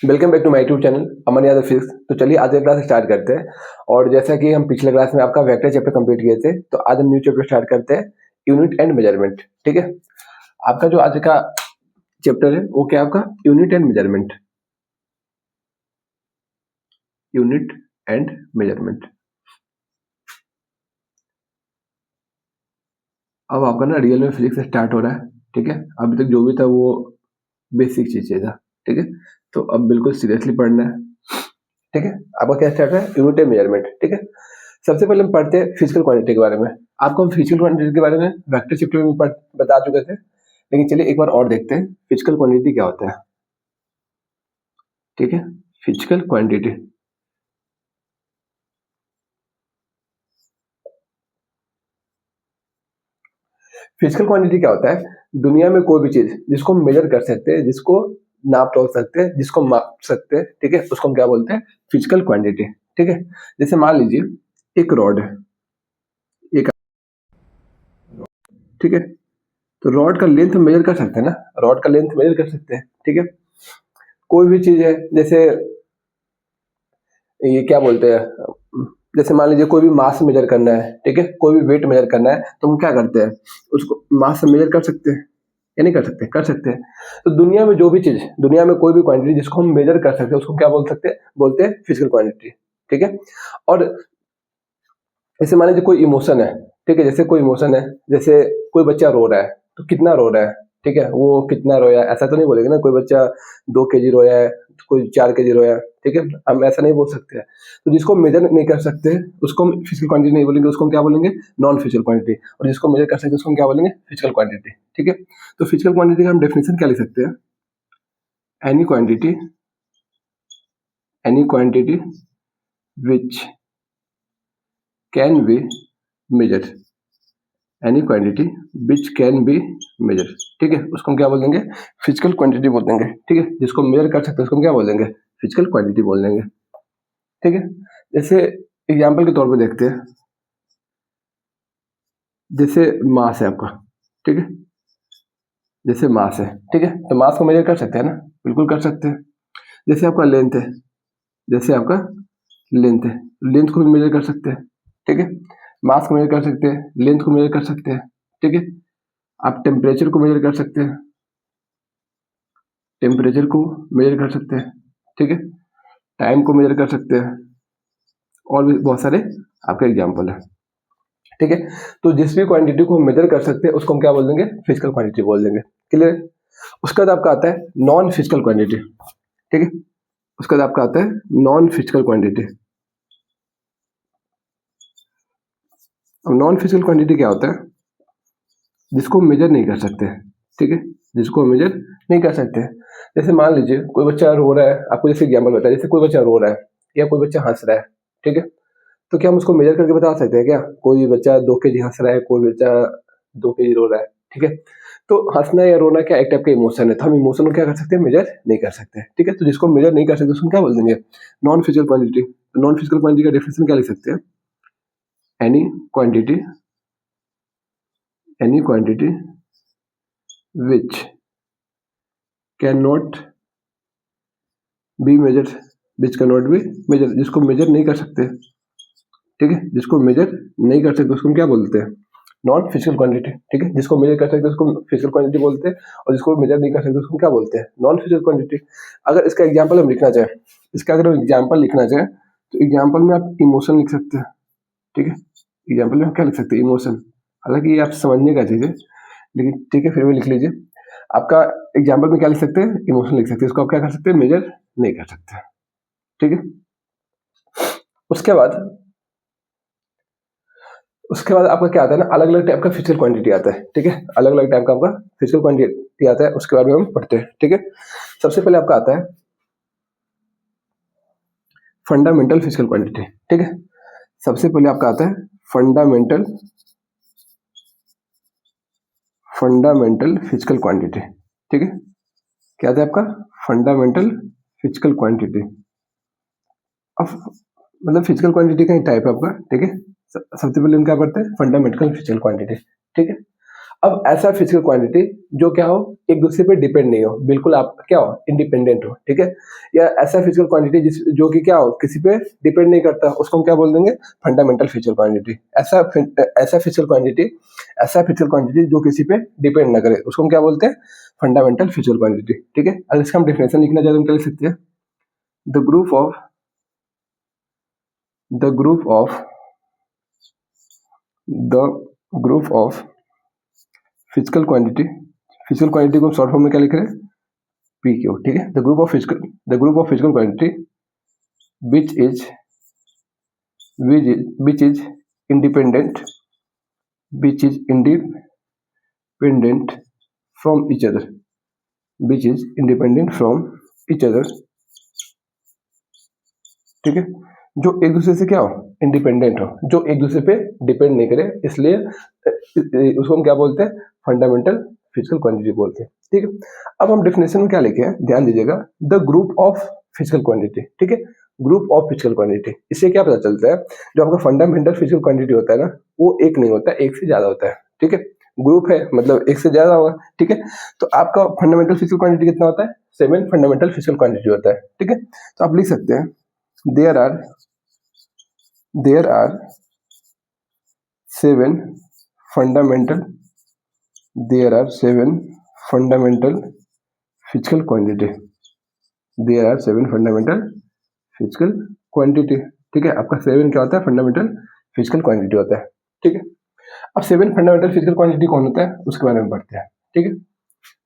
Welcome back to my YouTube channel Aman Yadav physics. तो चलिए आज का क्लास स्टार्ट करते हैं। और जैसा कि हम पिछले क्लास में आपका वेक्टर चैप्टर कंप्लीट किए थे, तो आज हम न्यू चैप्टर स्टार्ट करते हैं, यूनिट एंड मेजरमेंट। ठीक है, आपका जो आज का चैप्टर है वो क्या है? आपका unit and measurement. Unit and measurement. अब आपका ना रियल में फिजिक्स स्टार्ट हो रहा है। ठीक है, अभी तक जो भी था वो बेसिक चीजें था। ठीक है, तो अब बिल्कुल सीरियसली पढ़ना है। ठीक है, आपका क्या स्टार्ट है? Unit and measurement. ठीक है, सबसे पहले हम पढ़ते हैं फिजिकल क्वांटिटी के बारे में। आपको हम फिजिकल क्वांटिटी के बारे में वेक्टर चैप्टर में बता चुके थे, लेकिन चलिए एक बार और देखते हैं फिजिकल क्वांटिटी क्या होता है। ठीक है, फिजिकल क्वांटिटी। फिजिकल क्वांटिटी क्या होता है? दुनिया में कोई भी चीज जिसको हम मेजर कर सकते हैं, जिसको नाप तोल सकते हैं, जिसको माप सकते हैं, ठीक है, उसको हम क्या बोलते हैं? Physical quantity. ठीक है, जैसे मान लीजिए एक रॉड है, एक, ठीक है, तो रॉड का लेंथ मेजर कर सकते हैं ना, रॉड का लेंथ मेजर कर सकते हैं। ठीक है, कोई भी चीज है, जैसे ये क्या बोलते हैं, जैसे मान लीजिए कोई भी मास मेजर करना है, ठीक है, कोई भी वेट मेजर करना है, तो हम क्या करते हैं? उसको मास से मेजर कर सकते हैं या नहीं कर सकते? कर सकते हैं। तो दुनिया में जो भी चीज, दुनिया में कोई भी क्वांटिटी जिसको हम मेजर कर सकते हैं, उसको क्या बोल सकते हैं? बोलते हैं फिजिकल क्वांटिटी। ठीक है, और जैसे मान लीजिए कोई इमोशन है, ठीक है, जैसे कोई इमोशन है, जैसे कोई बच्चा रो रहा है, तो कितना रो रहा है? ठीक है, वो कितना रोया, ऐसा तो नहीं बोलेंगे ना, कोई बच्चा 2 kg रोया है, कोई 4 kg रोया है। ठीक है, हम ऐसा नहीं बोल सकते हैं। तो जिसको मेजर नहीं कर सकते उसको हम फिजिकल क्वांटिटी नहीं बोलेंगे, उसको हम क्या बोलेंगे? Non physical quantity. और जिसको मेजर कर सकते हैं उसको हम क्या बोलेंगे? Physical quantity. ठीक है, तो फिजिकल क्वांटिटी का हम डेफिनेशन क्या लिख सकते हैं? Any quantity which can be measure, any quantity which can be measure. ठीक है, उसको हम क्या बोल देंगे? फिजिकल क्वांटिटी बोल देंगे। ठीक है, जिसको मेजर कर सकते हैं उसको हम क्या बोल देंगे? फिजिकल क्वांटिटी बोल देंगे। ठीक है, जैसे एग्जांपल के तौर पे देखते हैं, जैसे मास है आपका, ठीक है, जैसे मास है, ठीक है, तो मास को मेजर कर सकते हैं ना, बिल्कुल कर सकते हैं। जैसे आपका लेंथ है, जैसे आपका लेंथ है, लेंथ को भी मेजर कर सकते हैं। ठीक है, मास को मेजर कर सकते हैं, लेंथ को मेजर कर सकते हैं। ठीक है, आप टेम्परेचर को मेजर कर सकते हैं, टेम्परेचर को मेजर कर सकते हैं। ठीक है, टाइम को मेजर कर सकते हैं, और भी बहुत सारे आपके एग्जाम्पल है। ठीक है, तो जिस भी क्वांटिटी को हम मेजर कर सकते हैं उसको हम क्या बोल देंगे? फिजिकल क्वांटिटी बोल देंगे। क्लियर? उसके बाद आपका आता है नॉन फिजिकल क्वांटिटी। ठीक है, उसके बाद आपका आता है नॉन फिजिकल क्वांटिटी। अब नॉन फिजिकल क्वांटिटी क्या होता है? जिसको हम मेजर नहीं कर सकते। ठीक है, जिसको हम मेजर नहीं कर सकते। जैसे मान लीजिए कोई बच्चा रो रहा है, आपको जैसे एग्जाम्पल बताया, जैसे कोई बच्चा रो रहा है या कोई बच्चा हंस रहा है, ठीक है, तो क्या हम उसको मेजर करके बता सकते हैं क्या? कोई बच्चा 2 kg हंस रहा है, कोई बच्चा 2 kg रो रहा है। ठीक है, तो हंसना या रोना क्या एक टाइप का इमोशन है, तो हम इमोशन को क्या कर सकते हैं? मेजर नहीं कर सकते। ठीक है, तो जिसको मेजर नहीं कर सकते उसको क्या बोल देंगे? Non physical quantity. Non physical quantity का डेफिनेशन क्या लिख सकते हैं? Any quantity, any quantity which can not be measure, which can not be measure, जिसको मेजर नहीं कर सकते। ठीक है, जिसको मेजर नहीं कर सकते उसको हम क्या बोलते हैं? Non physical quantity. ठीक है, जिसको मेजर कर सकते हैं उसको फिजिकल क्वांटिटी बोलते हैं, और जिसको मेजर नहीं कर सकते उसको क्या बोलते हैं? Non physical quantity. अगर इसका एग्जांपल हम लिखना चाहें, इसका अगर हम एग्जांपल लिखना चाहें, तो एग्जांपल में आप इमोशन लिख सकते हैं। ठीक है, एग्जांपल में आप क्या लिख सकते हैं? इमोशन। हालांकि ये आप समझने का चीज है, लेकिन ठीक है, फिर भी लिख लीजिए। आपका एग्जाम्पल में क्या लिख सकते हैं? इमोशन लिख सकते हैं। इसको आप क्या कर सकते हैं? मेजर नहीं कर सकते। ठीक है, उसके बाद आपका क्या आता है ना, अलग अलग टाइप का फिजिकल क्वांटिटी आता है। ठीक है, अलग अलग टाइप का आपका फिजिकल क्वांटिटी आता है, उसके बारे में हम पढ़ते हैं। ठीक है, सबसे पहले आपका आता है फंडामेंटल फिजिकल क्वांटिटी। ठीक है, सबसे पहले आपका आता है फंडामेंटल फिजिकल क्वांटिटी। ठीक है, क्या आता है आपका? Fundamental physical quantity. अब मतलब फिजिकल क्वांटिटी का ही टाइप है आपका। ठीक है, सबसे पहले हम क्या पढ़ते हैं? Fundamental physical quantity. ठीक है, अब ऐसा फिजिकल क्वांटिटी जो क्या हो, एक दूसरे पे डिपेंड नहीं हो, बिल्कुल आप क्या हो, इंडिपेंडेंट हो, ठीक है। या ऐसा फिजिकल क्वांटिटी जो कि क्या हो, किसी पे डिपेंड नहीं करता, उसको हम क्या बोल देंगे, फंडामेंटल फिजिकल क्वांटिटी। ऐसा फिजिकल क्वांटिटी जो किसी पे डिपेंड ना करे, उसको हम क्या बोलते हैं, फंडामेंटल फिजिकल क्वांटिटी, ठीक है। अगर इसका हम डेफिनेशन लिखना चाहते हैं तो लिख सकते हैं, the group of the group of physical quantity को शॉर्ट फॉर्म में क्या लिख रहे हैं, पी क्यू, ठीक है। The group of physical quantity which is independent from each other ठीक है। जो एक दूसरे से क्या हो, इंडिपेंडेंट हो, जो एक दूसरे पे डिपेंड नहीं करे, इसलिए उसको हम क्या बोलते हैं, फंडामेंटल फिजिकल क्वांटिटी बोलते हैं, ठीक है। अब हम डेफिनेशन में क्या लिखे हैं, ध्यान दीजिएगा, the group of physical quantity, ठीक है। ग्रुप ऑफ फिजिकल क्वांटिटी, इससे क्या पता चलता है, जो आपका फंडामेंटल फिजिकल क्वांटिटी होता है ना, वो एक नहीं होता, एक से ज्यादा होता है, ठीक है। ग्रुप है मतलब एक से ज्यादा होगा, ठीक है। तो आपका फंडामेंटल फिजिकल क्वांटिटी कितना होता है, 7 फंडामेंटल फिजिकल क्वांटिटी होता है, ठीक है। तो आप लिख सकते हैं, there are 7 fundamental physical quantity. There are 7 fundamental physical quantity, ठीक है। आपका 7 क्या होता है, फंडामेंटल फिजिकल क्वांटिटी होता है, ठीक है। अब 7 फंडामेंटल फिजिकल क्वांटिटी कौन होता है, उसके बारे में पढ़ते हैं, ठीक है।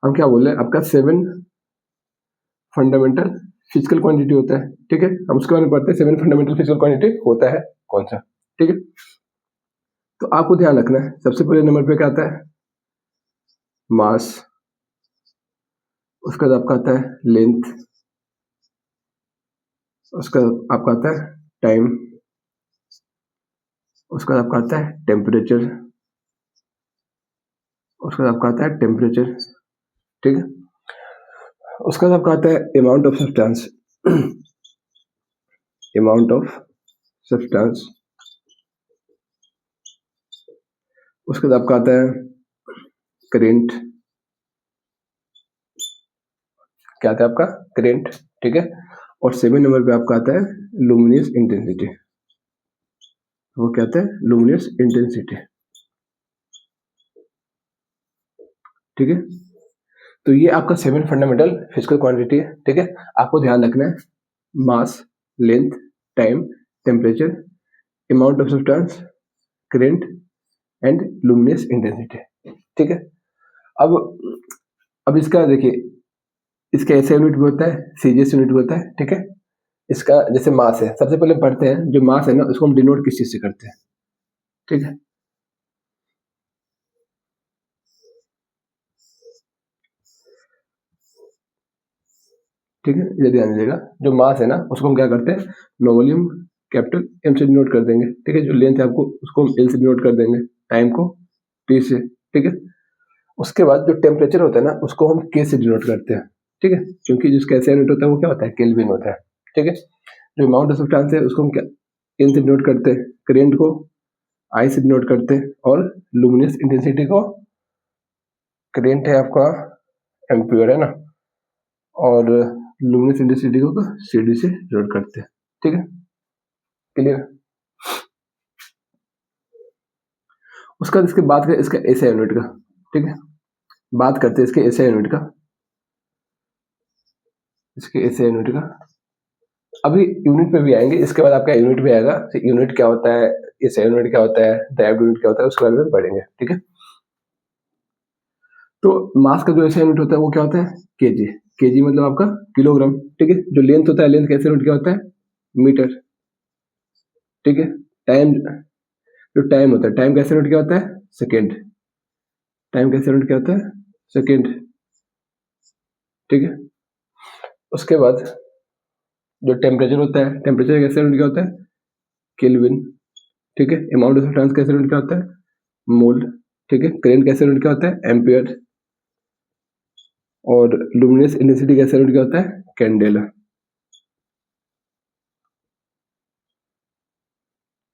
हम क्या बोल रहे हैं, आपका 7 फंडामेंटल फिजिकल क्वांटिटी होता है, ठीक है। हम उसके बारे में पढ़ते हैं, 7 फंडामेंटल फिजिकल क्वांटिटी होता है कौन सा, ठीक है। तो आपको ध्यान रखना है, सबसे पहले नंबर पे क्या आता है, मास, उसके बाद आपका आता है लेंथ, उसका आपका आता है टाइम, उसका आपका आता है टेम्परेचर, उसका आपका आता है टेम्परेचर, ठीक है। उसका आपका आता है अमाउंट ऑफ सब्सटेंस, उसके बाद आपका आता है करेंट, क्या आता है आपका करेंट, ठीक है। और 7 नंबर पे आपका आता है लुमिनियस इंटेंसिटी, वो क्या आता है, लुमिनियस इंटेंसिटी, ठीक है। तो ये आपका 7 फंडामेंटल फिजिकल क्वांटिटी है, ठीक है। आपको ध्यान रखना है, mass, length, time, temperature, amount of substance, current and luminous intensity, ठीक है। अब इसका देखिए, इसका ऐसा यूनिट भी होता है, सीजीएस यूनिट भी होता है, ठीक है। इसका जैसे मास है, सबसे पहले पढ़ते हैं, जो मास है ना, उसको हम डिनोट किस चीज से करते हैं, ठीक है। ठीक है, इधर ध्यान दीजिएगा, जो मास है ना, उसको हम क्या करते हैं, नॉर्मली हम कैपिटल एम से डिनोट कर देंगे, ठीक है। जो लेंथ है आपको, उसको हम एल से डिनोट कर देंगे, टाइम को टी से, ठीक है। उसके बाद जो टेम्परेचर होता है ना, उसको हम के से डिनोट करते हैं, ठीक है, क्योंकि जिसका ऐसा यूनिट होता है वो क्या होता है, केल्विन होता है, ठीक है। जो अमाउंट ऑफ सब्सटेंस है उसको हम क्या, एन से डिनोट करते हैं, करेंट को आई से डिनोट करते हैं, और लुमिनियस इंटेंसिटी को, करेंट है आपका एम्पियर है ना, और लुमिनस इंटेंसिटी को सीडी से डिनोट करते हैं, ठीक है, क्लियर। उसका इसके बात करें इसका एसआई यूनिट का, ठीक है। बात करते हैं इसके एसआई यूनिट का, इसके एसआई यूनिट का अभी यूनिट पे भी आएंगे, इसके बाद आपका यूनिट भी आएगा, यूनिट क्या होता है, एसआई यूनिट क्या होता है, डायोड यूनिट क्या होता है, उसके बारे में पढ़ेंगे, ठीक है। तो मास का जो एसआई यूनिट होता है वो क्या होता है, केजी, केजी मतलब आपका किलोग्राम, ठीक है। जो लेंथ होता है, लेंथ का एसआई यूनिट क्या होता है, मीटर, ठीक है। टाइम, जो टाइम होता है, टाइम का एसआई यूनिट क्या होता है, सेकेंड, टाइम का एसआई यूनिट क्या होता है, सेकेंड, ठीक है। उसके बाद जो टेम्परेचर होता है, टेम्परेचर का यूनिट क्या होता है, केल्विन, ठीक है। अमाउंट ऑफ सब्सटेंस का यूनिट क्या होता है, मोल, ठीक है। करेंट का यूनिट क्या होता है, एम्पियर, और लुमिनस इंटेंसिटी का यूनिट क्या होता है, कैंडेला,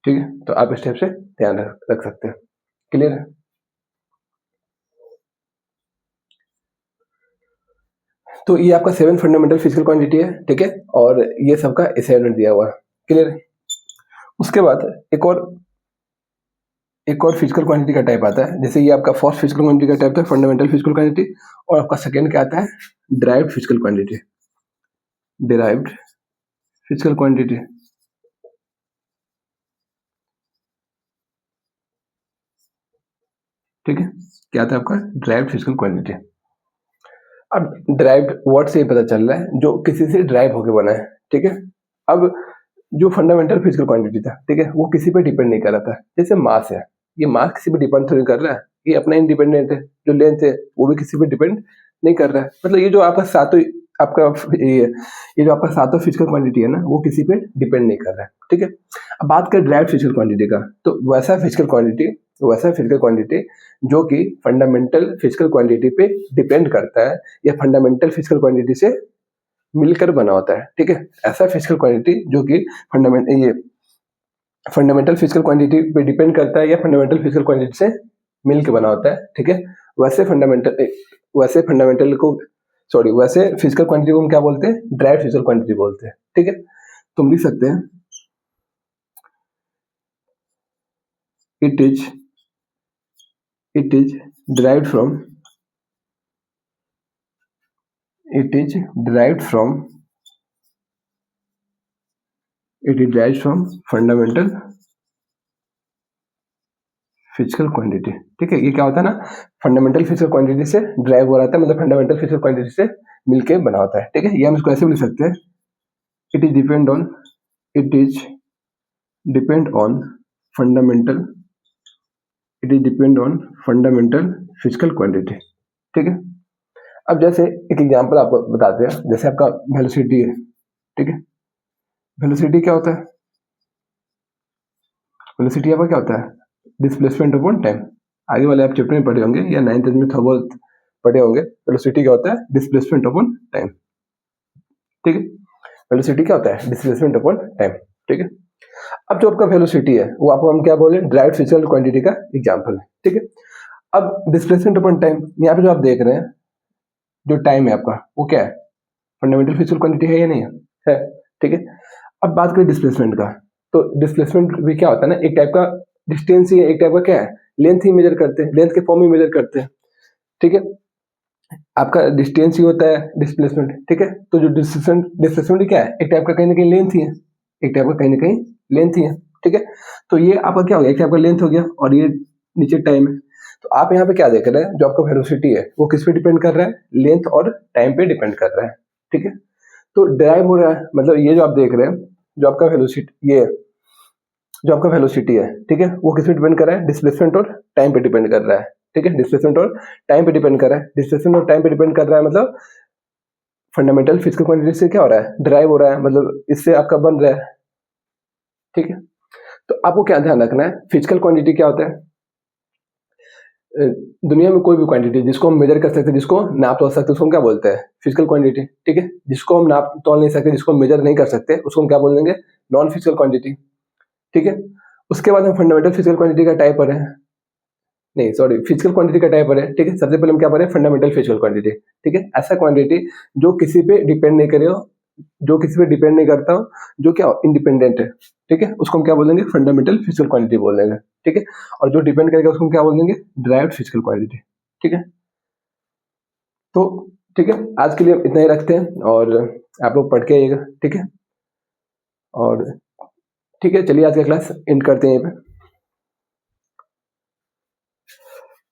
ठीक है। तो आप इस टाइप से ध्यान रख सकते हैं, क्लियर है। तो ये आपका 7 फंडामेंटल फिजिकल क्वांटिटी है, ठीक है, और ये सबका असाइनमेंट दिया हुआ है, क्लियर है। उसके बाद एक और फिजिकल क्वांटिटी का टाइप आता है, जैसे ये आपका फर्स्ट फिजिकल क्वांटिटी का टाइप था फंडामेंटल फिजिकल क्वांटिटी, और आपका सेकेंड क्या आता है, derived physical quantity. Derived physical quantity, ठीक है, क्या था आपका, डिराइव्ड फिजिकल क्वांटिटी। अब डिराइव्ड वर्ड से ये पता चल रहा है जो किसी से डिराइव होके बना है, ठीक है। अब जो फंडामेंटल फिजिकल क्वांटिटी था, ठीक है, वो किसी पे डिपेंड नहीं कर रहा था। जैसे मास है, ये मास किसी पे डिपेंड थोड़ी कर रहा है, ये अपना इंडिपेंडेंट है। जो लेंथ है वो भी किसी पे डिपेंड नहीं कर रहा है। मतलब ये जो आपका सातों आपका ये जो आपका सातों फिजिकल क्वांटिटी है ना, वो किसी पे डिपेंड नहीं कर रहा है, ठीक है। अब बात करें डिराइव्ड फिजिकल क्वांटिटी का, तो वैसा फिजिकल क्वांटिटी जो कि फंडामेंटल फिजिकल क्वांटिटी पे डिपेंड करता है या फंडामेंटल फिजिकल क्वांटिटी से मिलकर बना होता है, ठीक है। ऐसा फिजिकल क्वांटिटी जो कि फंडामेंटल फिजिकल क्वांटिटी पे डिपेंड करता है या फंडामेंटल फिजिकल क्वांटिटी से मिलकर बना होता है, ठीक है। वैसे फिजिकल क्वांटिटी को हम क्या बोलते हैं, डिराइव्ड फिजिकल क्वांटिटी बोलते हैं, ठीक है। तुम लिख सकते हैं it is derived from fundamental physical quantity, ठीक है। ये क्या होता है ना, फंडामेंटल फिजिकल क्वांटिटी से ड्राइव हो रहा था, मतलब फंडामेंटल फिजिकल क्वांटिटी से मिलके बना होता है, ठीक है। ये हम इसको ऐसे भी लिख सकते हैं, it is depend on fundamental physical quantity, ठीक है। अब जैसे एक एग्जांपल आपको बताते हैं, जैसे आपका वेलोसिटी है, ठीक है। वेलोसिटी क्या होता है, वेलोसिटी आपका क्या होता है, डिस्प्लेसमेंट अपॉन टाइम। आगे वाले आप चैप्टर में पढ़े होंगे या 9th में थोड़ा बहुत पढ़े होंगे। वेलोसिटी क्या होता है, डिस्प्लेसमेंट अपॉन टाइम, ठीक है। वेलोसिटी क्या होता है, डिस्प्लेसमेंट अपॉन टाइम, ठीक है। अब जो आपका वेलोसिटी है वो आपको हम क्या बोले, डिराइव्ड फिजिकल क्वांटिटी का एग्जांपल है, ठीक है। अब डिस्प्लेसमेंट अपॉन टाइम, यहाँ पे जो आप देख रहे हैं जो टाइम है आपका, वो क्या है, फंडामेंटल फिजिकल क्वांटिटी है या नहीं है, ठीक है। अब बात करें डिस्प्लेसमेंट का, तो डिस्प्लेसमेंट भी क्या होता है ना, एक टाइप का डिस्टेंस ही है, एक टाइप का क्या है, लेंथ ही मेजर करते हैं, लेंथ के फॉर्म में मेजर करते हैं, ठीक है। आपका डिस्टेंस ही होता है डिस्प्लेसमेंट, ठीक है। तो जो डिस्प्लेसमेंट क्या है, एक टाइप का कहीं ना कहीं लेंथ ही है, एक टाइप का कहीं ना कहीं लेंथ ही है, ठीक है। तो ये आपका क्या हो गया, एक टाइप का लेंथ हो गया, और ये नीचे टाइम है। तो आप यहाँ पे क्या देख रहे हैं, जो आपका वेलोसिटी है वो किस पे डिपेंड कर रहा है, लेंथ और टाइम पे डिपेंड कर रहा है, ठीक है। तो डिराइव हो रहा है, मतलब ये जो आप देख रहे हैं, जो आपका वेलोसिटी है, ठीक है, वो किस पे डिपेंड कर रहा है, डिस्प्लेसमेंट और टाइम पे डिपेंड कर रहा है, ठीक है। डिस्प्लेसमेंट और टाइम पे डिपेंड कर रहा है, डिस्प्लेसमेंट और टाइम पे डिपेंड कर रहा है, मतलब फंडामेंटल फिजिकल क्वांटिटी से क्या हो रहा है, डिराइव हो रहा है, मतलब इससे आपका बन रहा है, ठीक है। तो आपको क्या ध्यान रखना है, फिजिकल क्वांटिटी क्या होता है, दुनिया में कोई भी क्वांटिटी जिसको हम मेजर कर सकते हैं, जिसको नाप तोल सकते हैं, उसको हम क्या बोलते हैं, फिजिकल क्वांटिटी, ठीक है। जिसको हम नाप तोल नहीं सकते, जिसको हम मेजर नहीं कर सकते, उसको हम क्या बोल देंगे, नॉन फिजिकल क्वांटिटी, ठीक है। उसके बाद हम फंडामेंटल फिजिकल क्वांटिटी का टाइप पढ़े, नहीं सॉरी, फिजिकल क्वांटिटी का टाइप पढ़े, ठीक है। सबसे पहले हम क्या पढ़े, फंडामेंटल फिजिकल क्वांटिटी, ठीक है। ऐसा क्वांटिटी जो किसी पे डिपेंड नहीं करे हो, जो किसी पे डिपेंड नहीं करता हो, जो क्या इंडिपेंडेंट है, ठीक है, उसको हम क्या बोलेंगे, फंडामेंटल फिजिकल क्वांटिटी बोल देंगे, ठीक है। और जो डिपेंड करेगा उसको हम क्या बोल देंगे, डिराइव्ड फिजिकल क्वांटिटी, ठीक है। तो ठीक है, आज के लिए इतना ही रखते हैं, और आप लोग पढ़ के आइएगा, ठीक है। और ठीक है, चलिए आज का क्लास एंड करते हैं यहीं पे।